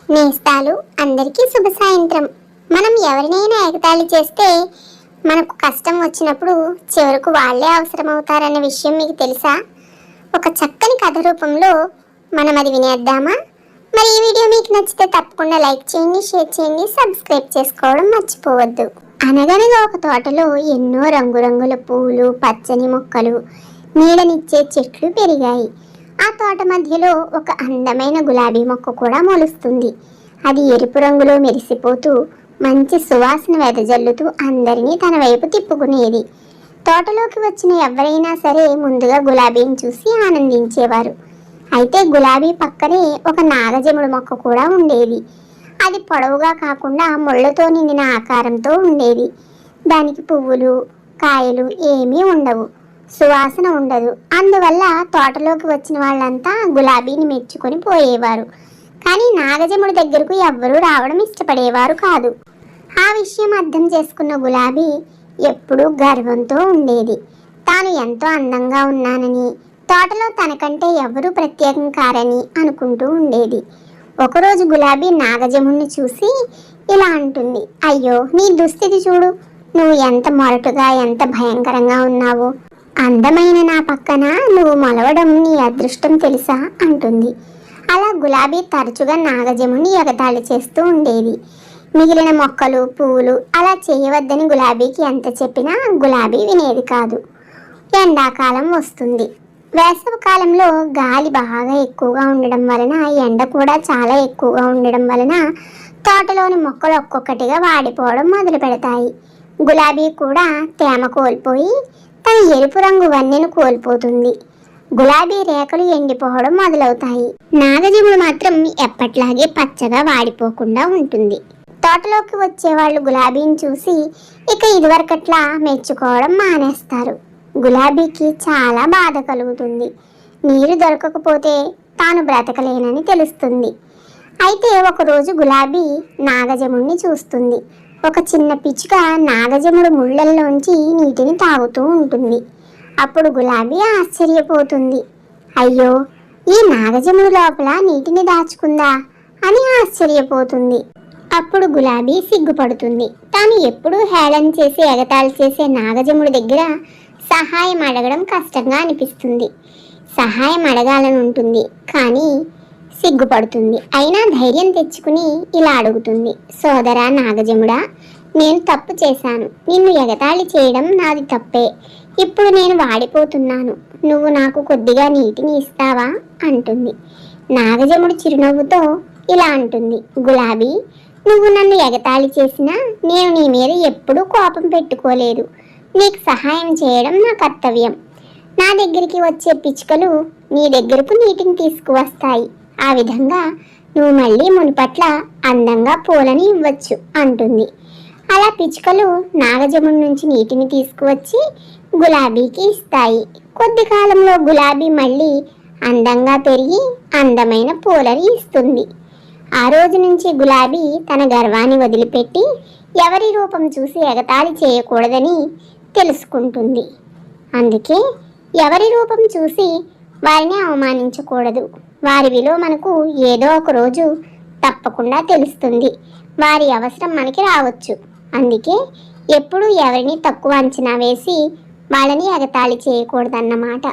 నేస్తాలు అందరికీ శుభ సాయంత్రం. మనం ఎవరినైనా ఎగతాళి చేస్తే మనకు కష్టం వచ్చినప్పుడు చివరకు వాళ్ళే అవసరమవుతారన్న విషయం మీకు తెలుసా? ఒక చక్కని కథ రూపంలో మనం అది వినేద్దామా? మరి ఈ వీడియో మీకు నచ్చితే తప్పకుండా లైక్ చేయండి, షేర్ చేయండి, సబ్స్క్రైబ్ చేసుకోవడం మర్చిపోవద్దు. అనగనగా ఒక తోటలో ఎన్నో రంగురంగుల పూలు, పచ్చని మొక్కలు, నీడనిచ్చే చెట్లు పెరిగాయి. ఆ తోట మధ్యలో ఒక అందమైన గులాబీ మొక్క కూడా మొలుస్తుంది. అది ఎరుపు రంగులో మెరిసిపోతూ మంచి సువాసన వెదజల్లుతూ అందరినీ తన వైపు తిప్పుకునేది. తోటలోకి వచ్చిన ఎవరైనా సరే ముందుగా గులాబీని చూసి ఆనందించేవారు. అయితే గులాబీ పక్కనే ఒక నాగజముడు మొక్క కూడా ఉండేది. అది పొడవుగా కాకుండా ముళ్ళతో నిండిన ఆకారంతో ఉండేది. దానికి పువ్వులు, కాయలు ఏమీ ఉండవు, సువాసన ఉండదు. అందువల్ల తోటలోకి వచ్చిన వాళ్ళంతా గులాబీని మెచ్చుకొని పోయేవారు. కానీ నాగజముడి దగ్గరకు ఎవ్వరూ రావడం ఇష్టపడేవారు కాదు. ఆ విషయం అర్థం చేసుకున్న గులాబీ ఎప్పుడూ గర్వంతో ఉండేది. తాను ఎంతో అందంగా ఉన్నానని, తోటలో తనకంటే ఎవరూ ప్రత్యేకం కారని అనుకుంటూ ఉండేది. ఒకరోజు గులాబీ నాగజముడిని చూసి ఇలా అంటుంది, అయ్యో నీ దుస్థితి చూడు, నువ్వు ఎంత మొరటుగా ఎంత భయంకరంగా ఉన్నావు. అందమైన నా పక్కన నువ్వు మొలవడం నీ అదృష్టం తెలుసా అంటుంది. అలా గులాబీ తరచుగా నాగజముని ఎగతాళి చేస్తూ ఉండేది. మిగిలిన మొక్కలు, పువ్వులు అలా చేయవద్దని గులాబీకి ఎంత చెప్పినా గులాబీ వినేది కాదు. ఎండాకాలం వస్తుంది. వేసవి కాలంలో గాలి బాగా ఎక్కువగా ఉండడం వలన, ఎండ కూడా చాలా ఎక్కువగా ఉండడం వలన తోటలోని మొక్కలు ఒక్కొక్కటిగా వాడిపోవడం మొదలు పెడతాయి. గులాబీ కూడా తేమ కోల్పోయి తన ఎరుపు రంగు వన్నెను కోల్పోతుంది. గులాబీ రేఖలు ఎండిపోవడం మొదలవుతాయి. నాగజముడు మాత్రం ఎప్పట్లాగే పచ్చగా వాడిపోకుండా ఉంటుంది. తోటలోకి వచ్చేవాళ్ళు గులాబీని చూసి ఇక ఇదివరకట్లా మెచ్చుకోవడం మానేస్తారు. గులాబీకి చాలా బాధ కలుగుతుంది. నీరు దొరకకపోతే తాను బ్రతకలేనని తెలుస్తుంది. అయితే ఒకరోజు గులాబీ నాగజముడిని చూస్తుంది. ఒక చిన్న పిచ్చుక నాగజముడు ముళ్ళల్లోంచి నీటిని తాగుతూ ఉంటుంది. అప్పుడు గులాబీ ఆశ్చర్యపోతుంది. అయ్యో, ఈ నాగజముడు లోపల నీటిని దాచుకుందా అని ఆశ్చర్యపోతుంది. అప్పుడు గులాబీ సిగ్గుపడుతుంది. తాను ఎప్పుడూ హేళన చేసి ఎగతాళి చేసే నాగజముడి దగ్గర సహాయం అడగడం కష్టంగా అనిపిస్తుంది. సహాయం అడగాలని ఉంటుంది, కానీ సిగ్గుపడుతుంది. అయినా ధైర్యం తెచ్చుకుని ఇలా అడుగుతుంది, సోదరా నాగజముడా, నేను తప్పు చేశాను. నిన్ను ఎగతాళి చేయడం నాది తప్పే. ఇప్పుడు నేను వాడిపోతున్నాను. నువ్వు నాకు కొద్దిగా నీటిని ఇస్తావా అంటుంది. నాగజముడు చిరునవ్వుతో ఇలా అంటుంది, గులాబీ, నువ్వు నన్ను ఎగతాళి చేసినా నేను నీ మీద ఎప్పుడూ కోపం పెట్టుకోలేదు. నీకు సహాయం చేయడం నా కర్తవ్యం. నా దగ్గరికి వచ్చే పిచ్చుకలు నీ దగ్గరకు నీటిని తీసుకువస్తాయి. ఆ విధంగా నువ్వు మళ్ళీ మునుపట్ల అందంగా పూలని ఇవ్వచ్చు అంటుంది. అలా పిచ్చుకలు నాగజముడి నుంచి నీటిని తీసుకువచ్చి గులాబీకి ఇస్తాయి. కొద్ది కాలంలో గులాబీ మళ్ళీ అందంగా పెరిగి అందమైన పూలని ఇస్తుంది. ఆ రోజు నుంచి గులాబీ తన గర్వాన్ని వదిలిపెట్టి ఎవరి రూపం చూసి ఎగతాళి చేయకూడదని తెలుసుకుంటుంది. అందుకే ఎవరి రూపం చూసి వారిని అవమానించకూడదు. వారి విలువ మనకు ఏదో ఒక రోజు తప్పకుండా తెలుస్తుంది. వారి అవసరం మనకి రావచ్చు. అందుకే ఎప్పుడూ ఎవరిని తక్కువ అంచనా వేసి వాళ్ళని ఎగతాళి చేయకూడదన్నమాట.